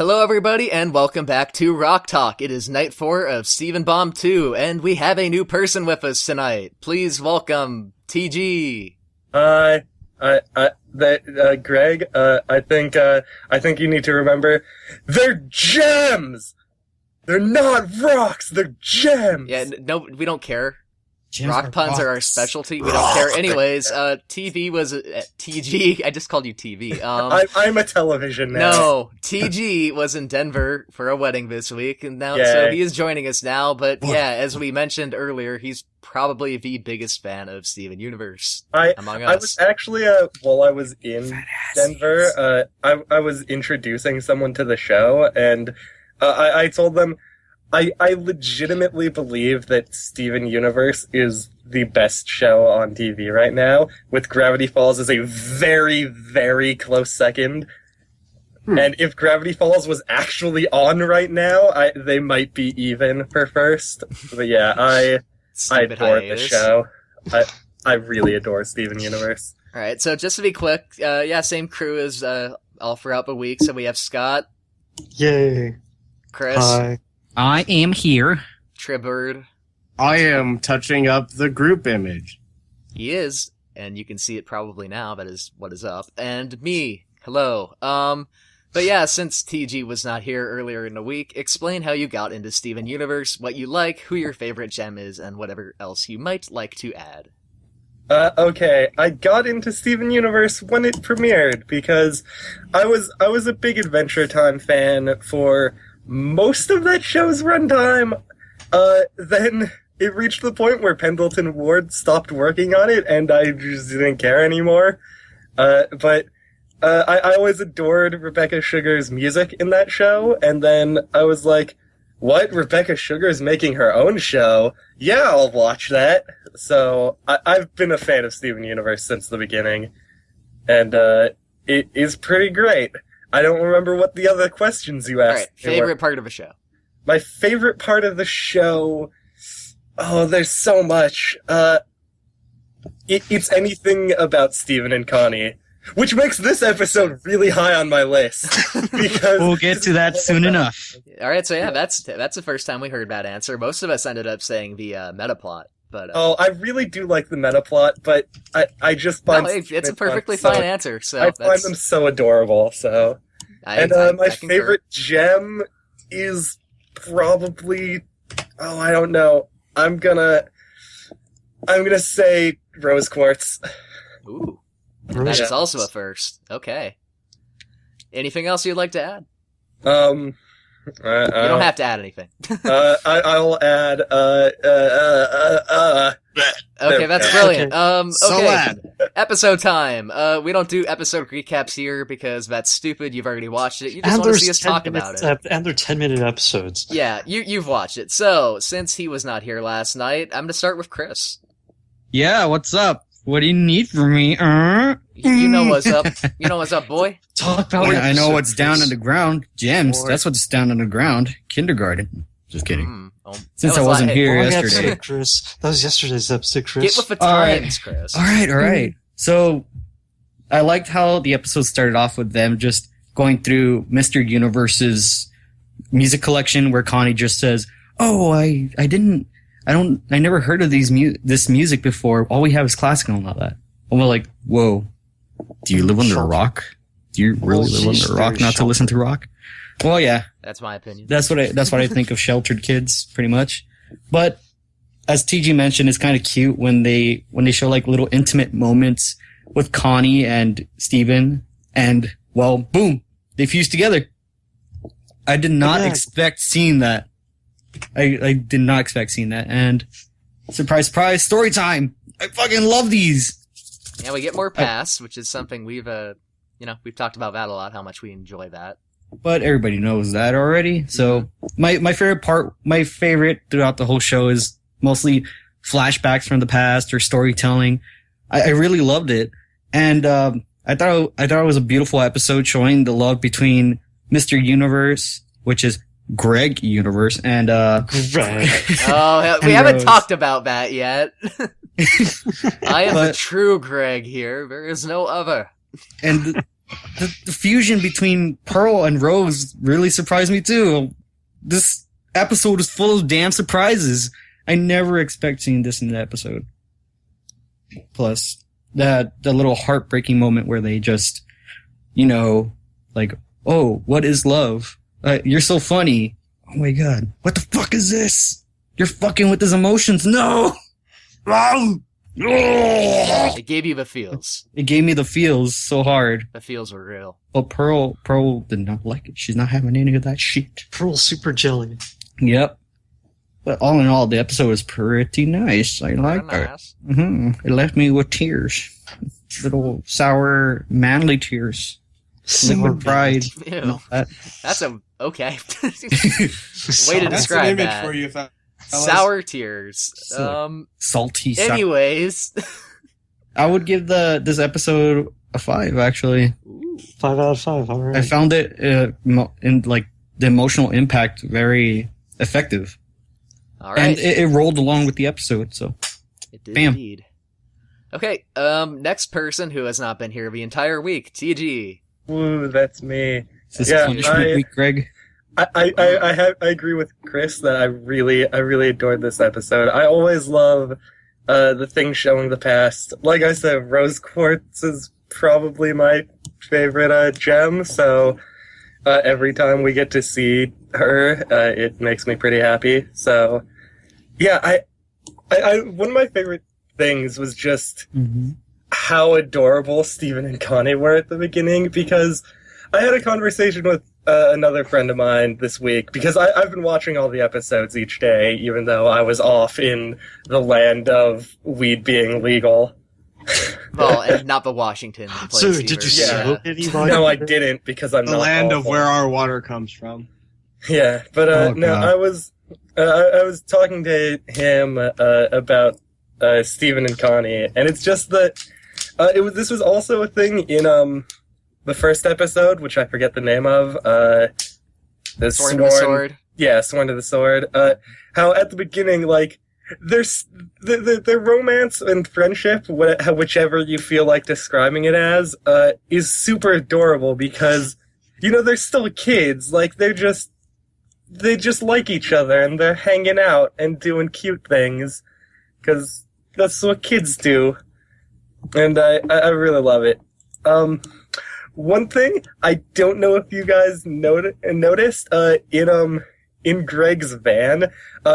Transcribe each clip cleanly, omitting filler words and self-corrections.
Hello everybody, and welcome back to Rock Talk. It is night 4 of Steven Bomb 2, and we have a new person with us tonight. Please welcome TG. Greg, I think you need to remember, they're gems! They're not rocks, they're gems! Yeah, no, we don't care. Gems Rock puns are our specialty. We don't care. Anyways, TV was TG. I just called you TV. I'm a television now. No, TG was in Denver for a wedding this week, and now so he is joining us now. But yeah, as we mentioned earlier, he's probably the biggest fan of Steven Universe among us. I was actually while I was in Denver, I was introducing someone to the show, and I told them. I legitimately believe that Steven Universe is the best show on TV right now, with Gravity Falls as a very, very close second. And if Gravity Falls was actually on right now, they might be even for first. But yeah, I adore the show. I really adore Steven Universe. Alright, so just to be quick, same crew as all throughout the week. So we have Scott. Yay. Chris. Hi. I am here. Tribbird. I am touching up the group image. He is, and you can see it probably now, that is what is up. And me. Hello. But yeah, since TG was not here earlier in the week, explain how you got into Steven Universe, what you like, who your favorite gem is, and whatever else you might like to add. Okay, I got into Steven Universe when it premiered, because I was a big Adventure Time fan for most of that show's runtime. Then it reached the point where Pendleton Ward stopped working on it, and I just didn't care anymore. But I always adored Rebecca Sugar's music in that show, and then I was like, what? Rebecca Sugar's making her own show? Yeah, I'll watch that. So I've been a fan of Steven Universe since the beginning, and it is pretty great. I don't remember what the other questions you asked. Alright, favorite part of the show. My favorite part of the show... Oh, there's so much. It's anything about Steven and Connie. Which makes this episode really high on my list. Because We'll get to that soon enough. Alright, so yeah, that's the first time we heard that answer. Most of us ended up saying the meta plot. But, I really do like the meta plot, but I just find... No, it's a perfectly fine answer, so... I find them so adorable, so... My favorite gem is probably... Oh, I don't know. I'm gonna say Rose Quartz. Ooh. That is also a first. Okay. Anything else you'd like to add? You don't have to add anything. I'll add, Okay, that's brilliant. Okay. So add. Episode time. We don't do episode recaps here because that's stupid. You've already watched it. You just want to see us talk about it. And they're 10-minute episodes. Yeah, you've watched it. So, since he was not here last night, I'm gonna start with Chris. Yeah, what's up? What do you need from me? You know what's up. You know what's up, boy? Talk about it. I know what's down on the ground. Gems. That's what's down on the ground. Kindergarten. Just kidding. Since I wasn't here yesterday. Chris. That was yesterday's episode, Chris. Get with the times, Chris. All right. So, I liked how the episode started off with them just going through Mr. Universe's music collection, where Connie just says, "Oh, I never heard of this music before. All we have is classical and all that." And we're like, "Whoa, do you live under a rock? Do you really live under a rock not to listen to rock?" Well, yeah. That's my opinion. That's what I think of sheltered kids, pretty much. But as TG mentioned, it's kind of cute when they show like little intimate moments with Connie and Steven, and well, boom, they fuse together. I did not expect seeing that. I did not expect seeing that, and surprise, surprise, story time! I fucking love these! Yeah, we get more past, which is something we've talked about that a lot, how much we enjoy that. But everybody knows that already, so my favorite throughout the whole show is mostly flashbacks from the past or storytelling. I really loved it, and I thought it was a beautiful episode showing the love between Mr. Universe, which is Greg Universe, and Greg. Oh, we haven't talked about that yet. I am the true Greg here. There is no other. And the fusion between Pearl and Rose really surprised me too. This episode is full of damn surprises. I never expect seeing this in the episode. Plus, the little heartbreaking moment where they just, like, oh, what is love? You're so funny. Oh my god, what the fuck is this? You're fucking with his emotions. No! It gave you the feels. It gave me the feels so hard. The feels were real. But Pearl did not like it. She's not having any of that shit. Pearl's super jelly. Yep. But all in all, the episode was pretty nice. I like it. Nice. Mm-hmm. It left me with tears. Little sour, manly tears. Liquid pride. Ew. That. That's okay. Way to That's an describe image that. for you, fellas. Sour tears. Salty sour. Anyways. I would give this episode a 5, actually. 5 out of 5. All right. I found it in like the emotional impact very effective. All right. And it rolled along with the episode, so. It did Bam. indeed. Okay, next person who has not been here the entire week, TG. Woo, that's me. Is this Yeah, punishment week, Greg? I agree with Chris that I really adored this episode. I always love the things showing the past. Like I said, Rose Quartz is probably my favorite gem, so every time we get to see her, it makes me pretty happy. So, yeah, I one of my favorite things was just how adorable Steven and Connie were at the beginning, because I had a conversation with another friend of mine this week, because I've been watching all the episodes each day, even though I was off in the land of weed being legal. Well, and not the Washington. So, place did you either. smoke anybody? No, I didn't, because I'm The not land of awful. where our water comes from. Yeah, but Oh, no, God. I was talking to him about Steven and Connie, and it's just that this was also a thing in the first episode, which I forget the name of. The Sworn to the Sword. Yeah, Sworn to the Sword. How at the beginning, like, there's the romance and friendship, whichever you feel like describing it as, is super adorable because, they're still kids. Like, they just like each other and they're hanging out and doing cute things because that's what kids do. And I really love it. One thing I don't know if you guys noticed, in Greg's van,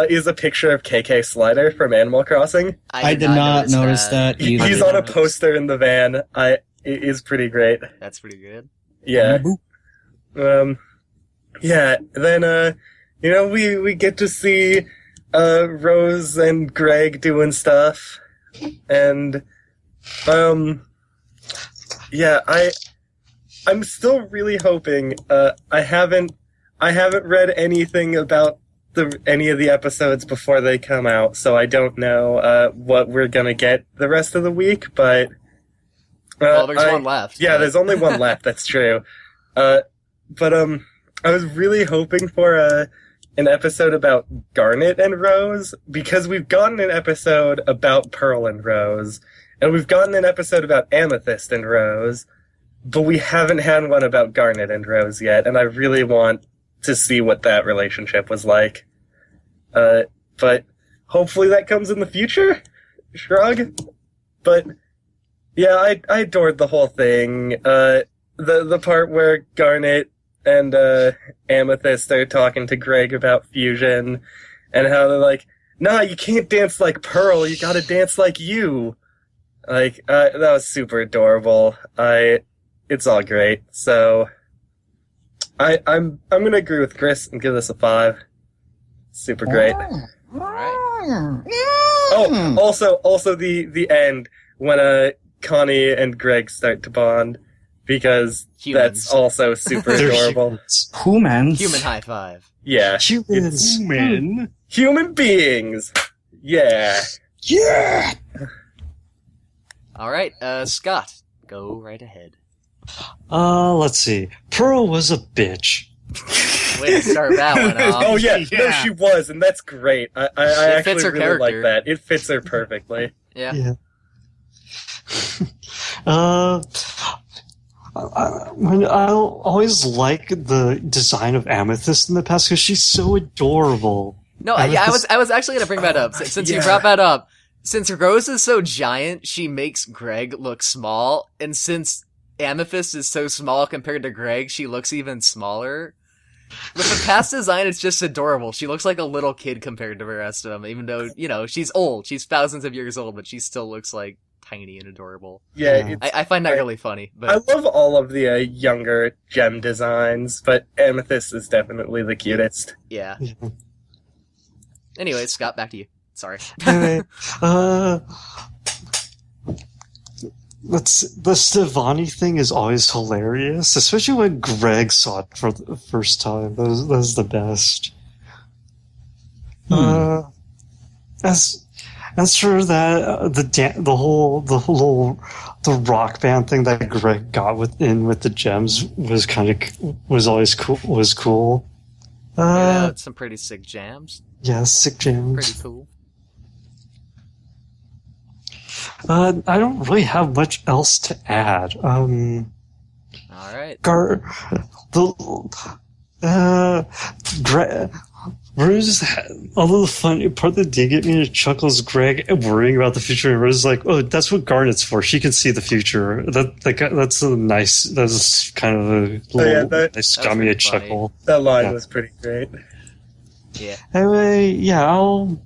is a picture of KK Slider from Animal Crossing. I did not notice that either. He's on a poster in the van. It is pretty great. That's pretty good. Yeah. Yeah. Then, we get to see, Rose and Greg doing stuff. And, yeah, I'm still really hoping, I haven't read anything about any of the episodes before they come out, so I don't know, what we're gonna get the rest of the week, but, Well, there's one left. yeah, but- there's only one left, that's true. But I was really hoping for an episode about Garnet and Rose, because we've gotten an episode about Pearl and Rose, and we've gotten an episode about Amethyst and Rose, but we haven't had one about Garnet and Rose yet, and I really want to see what that relationship was like. But hopefully that comes in the future? Shrug? But, yeah, I adored the whole thing. The part where Garnet and Amethyst are talking to Greg about fusion, and how they're like, nah, you can't dance like Pearl, you gotta dance like you. Like, that was super adorable. It's all great. So, I'm gonna agree with Chris and give this a 5. Super great. Alright. Oh, also the end when Connie and Greg start to bond, because Humans. that's also super They're adorable. humans. Humans. Human high five. Yeah, Humans. Human. human beings. Yeah. Yeah! Alright, Scott, go right ahead. Let's see. Pearl was a bitch. Way to start that one off. Oh yeah, no, Yeah. she was, and that's great. I It fits actually her really like character. that. It fits her perfectly. Yeah. Yeah. I'll always like the design of Amethyst in the past because she's so adorable. No, yeah, I was actually gonna bring that up since you brought that up. Since Rose is so giant, she makes Greg look small, and since Amethyst is so small compared to Greg, she looks even smaller. With the past design, it's just adorable. She looks like a little kid compared to the rest of them, even though, she's old. She's thousands of years old, but she still looks like tiny and adorable. Yeah, I find that really funny. But I love all of the younger gem designs, but Amethyst is definitely the cutest. yeah. Anyway, Scott, back to you. Sorry. Anyway, the Stevani thing is always hilarious, especially when Greg saw it for the first time. That was the best. As for that, the rock band thing that Greg got with the gems was always cool. Was cool. Yeah, some pretty sick jams. Yeah, sick jams. Pretty cool. I don't really have much else to add. All right. Rose, although the funny part that did get me to chuckle is Greg worrying about the future, and Rose is like, "Oh, that's what Garnet's for. She can see the future." That's a nice. That's kind of a little nice, got me a chuckle. That line was pretty great. Yeah. Anyway, yeah, I'll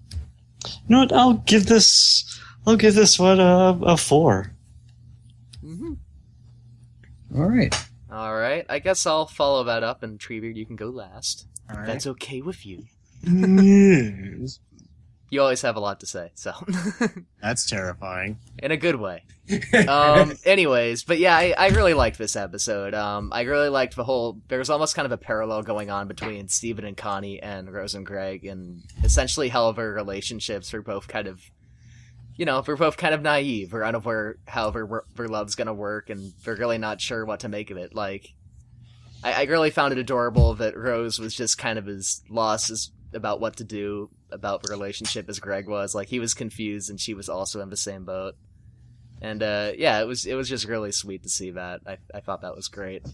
give this one a 4. Mm-hmm. All right. All right. I guess I'll follow that up, and Treebeard, you can go last. All right. That's okay with you. Yes. You always have a lot to say, so. That's terrifying. In a good way. Anyways, but yeah, I really liked this episode. I really liked there was almost kind of a parallel going on between Steven and Connie and Rose and Greg, and essentially how their relationships were both kind of, we're both kind of naive. We're unaware how their love's gonna work, and we're really not sure what to make of it. Like, I really found it adorable that Rose was just kind of as lost as about what to do about the relationship as Greg was. Like, he was confused, and she was also in the same boat. And yeah, it was just really sweet to see that. I thought that was great.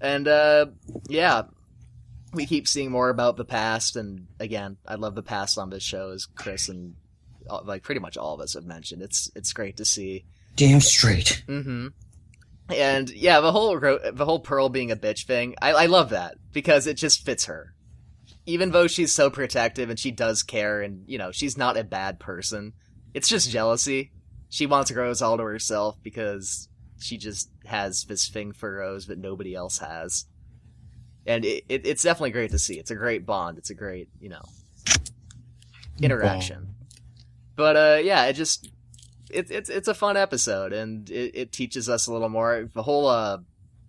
And yeah, we keep seeing more about the past. And again, I love the past on this show, as Chris and like pretty much all of us have mentioned. It's great to see. Damn straight. Mm-hmm. And yeah, the whole Pearl being a bitch thing, I love that because it just fits her. Even though she's so protective and she does care, and she's not a bad person, it's just jealousy. She wants Rose all to herself because she just has this thing for Rose that nobody else has. And it's definitely great to see. It's a great bond. It's a great, interaction. But yeah, it's a fun episode, and it teaches us a little more.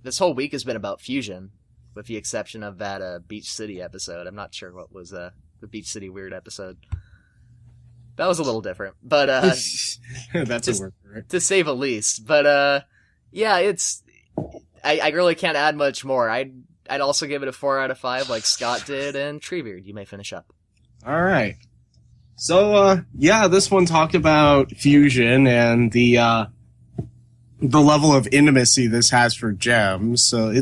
This whole week has been about fusion, with the exception of that Beach City episode. I'm not sure what was the Beach City weird episode. That was a little different, but that's a word for it, to say the least. But yeah, I really can't add much more. I'd also give it a 4 out of 5, like Scott did, and Treebeard, you may finish up. All right. So yeah, this one talked about fusion and the level of intimacy this has for gems. So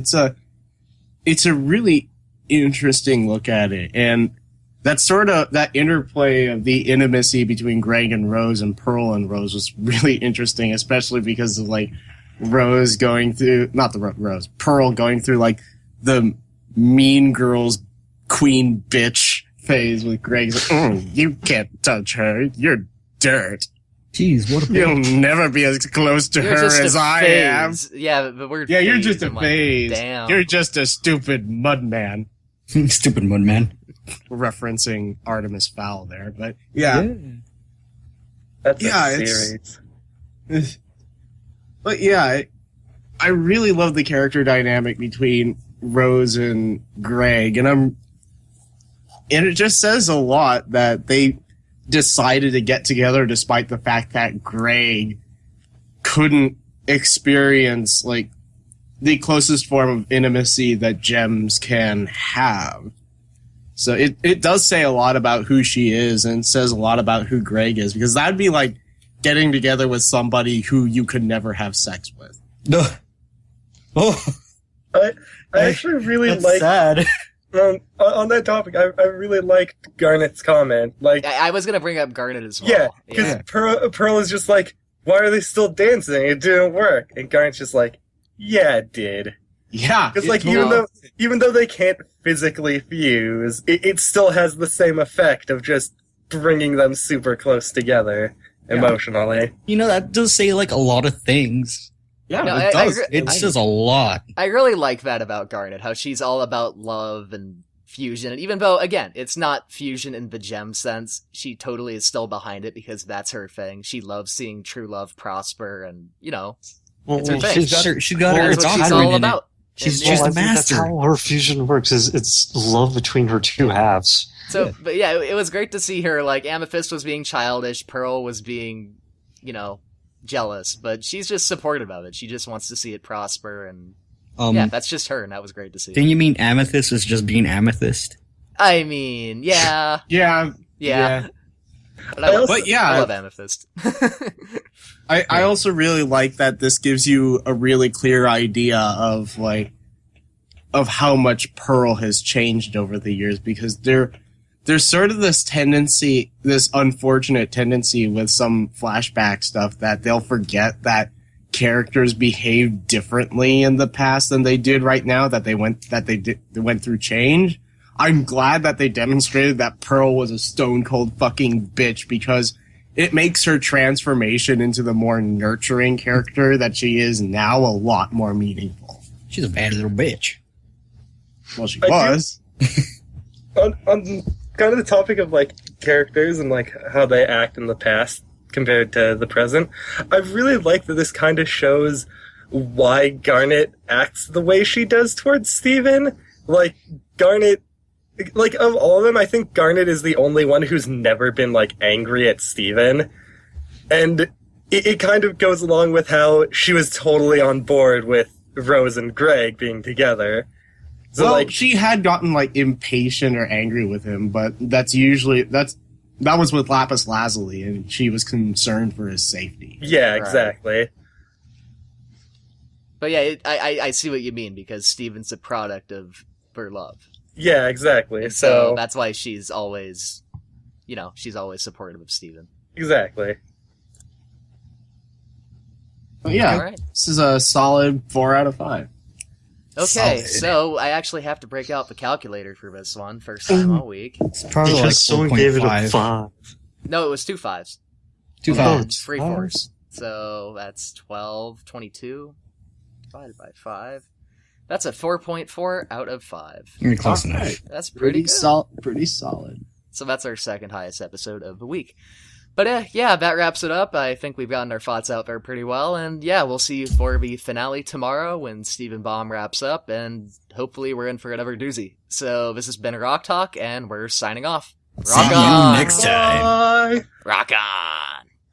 it's a really interesting look at it, and that sort of that interplay of the intimacy between Greg and Rose and Pearl and Rose was really interesting, especially because of like Rose going through Pearl going through like the mean girls queen bitch phase with Greg's like, you can't touch her, you're dirt. Jeez, what a You'll never be as close to her as I am. Yeah, the word yeah, you're phase, just a I'm phase. Like, damn. You're just a stupid mud man. Stupid mud man. Referencing Artemis Fowl there, but yeah. That's a it's series. But yeah, I really love the character dynamic between Rose and Greg, and it just says a lot that they decided to get together despite the fact that Greg couldn't experience like the closest form of intimacy that gems can have. So it does say a lot about who she is, and it says a lot about who Greg is, because that'd be like getting together with somebody who you could never have sex with. No. Oh, I actually really that's like sad. on that topic. I really liked Garnet's comment. Like, I was gonna bring up Garnet as well. yeah, because Pearl is just like, why are they still dancing? It didn't work. And Garnet's just like, yeah, it did. Yeah. Because like No. even though they can't physically fuse, it still has the same effect of just bringing them super close together emotionally. You know, that does say like a lot of things. Yeah, No, it does. It says a lot. I really like that about Garnet, how she's all about love and fusion. And even though, again, it's not fusion in the gem sense, she totally is still behind it because that's her thing. She loves seeing true love prosper and, you know, it's her thing. She got her That's what she's doctorate all in it. about. She's And, she's I the think that's master. how her fusion works. Is it's love between her two halves. So, but yeah, it was great to see her, like, Amethyst was being childish, Pearl was being, you know, jealous, but she's just supportive of it. She just wants to see it prosper, and yeah, that's just her, and that was great to see. Then you mean Amethyst was just being Amethyst? I mean, yeah. Yeah. But I But love Amethyst. I also really like that this gives you a really clear idea of how much Pearl has changed over the years, because there's sort of this tendency, this unfortunate tendency with some flashback stuff that they'll forget that characters behaved differently in the past than they did right now, they went through change. I'm glad that they demonstrated that Pearl was a stone cold fucking bitch, because it makes her transformation into the more nurturing character that she is now a lot more meaningful. She's a bad little bitch. Well, she I was. On kind of the topic of like characters and like how they act in the past compared to the present, I really like that this kind of shows why Garnet acts the way she does towards Steven. Like, Garnet, like, of all of them, I think Garnet is the only one who's never been, like, angry at Steven. And it kind of goes along with how she was totally on board with Rose and Greg being together. So, Well, like, she had gotten like impatient or angry with him, but that was with Lapis Lazuli, and she was concerned for his safety. yeah, exactly. But yeah, I see what you mean, because Steven's a product of her love. Yeah, exactly. And So, that's why she's always, you know, she's always supportive of Steven. exactly. But yeah, All right. this is a solid 4 out of 5. Okay, Solid. so I actually have to break out the calculator for this one, first time all week. It's probably like Because someone gave it a 4.5. 5. No, it was 2 5s. 2 Oh, fives. it's 3 five. 4s. So that's 12, 22 divided by 5. That's a 4.4 out of 5. You're close Alright. enough. That's pretty good. Pretty solid. So that's our second highest episode of the week. But yeah, that wraps it up. I think we've gotten our thoughts out there pretty well. And yeah, we'll see you for the finale tomorrow when Stephen Baum wraps up. And hopefully we're in for another doozy. So this has been Rock Talk, and we're signing off. Rock See you on! next time. Bye! Rock on!